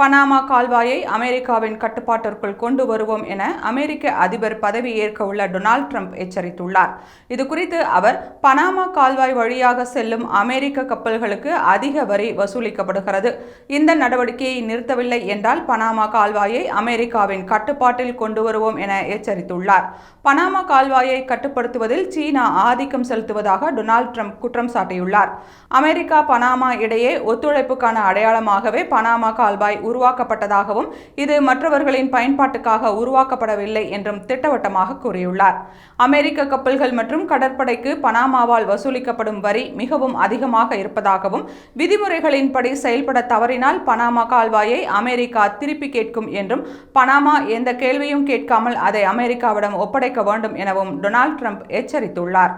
Panama கால்வாயை அமெரிக்காவின் கட்டுப்பாட்டிற்குள் கொண்டு வருவோம் என அமெரிக்க அதிபர் பதவி ஏற்க உள்ள டொனால்ட் ட்ரம்ப் எச்சரித்துள்ளார். இதுகுறித்து அவர், பனாமா கால்வாய் வழியாக செல்லும் அமெரிக்க கப்பல்களுக்கு அதிக வரி வசூலிக்கப்படுகிறது. இந்த நடவடிக்கையை நிறுத்தவில்லை என்றால் பனாமா கால்வாயை அமெரிக்காவின் கட்டுப்பாட்டில் கொண்டு வருவோம் என எச்சரித்துள்ளார். பனாமா கால்வாயை கட்டுப்படுத்துவதில் சீனா ஆதிக்கம் செலுத்துவதாக டொனால்ட் ட்ரம்ப் குற்றம் சாட்டியுள்ளார். அமெரிக்கா பனாமா இடையே ஒத்துழைப்புக்கான அடையாளமாகவே பனாமா கால்வாய் உருவாக்கப்பட்டதாகவும் இது மற்றவர்களின் பயன்பாட்டுக்காக உருவாக்கப்படவில்லை என்றும் திட்டவட்டமாக கூறியுள்ளார். அமெரிக்க கப்பல்கள் மற்றும் கடற்படைக்கு பனாமாவால் வசூலிக்கப்படும் வரி மிகவும் அதிகமாக இருப்பதாகவும், விதிமுறைகளின்படி செயல்பட தவறினால் பனாமா கால்வாயை அமெரிக்கா திருப்பி கேட்கும் என்றும், பனாமா எந்த கேள்வியும் கேட்காமல் அதை அமெரிக்காவிடம் ஒப்படைக்க வேண்டும் எனவும் டொனால்ட் ட்ரம்ப் எச்சரித்துள்ளார்.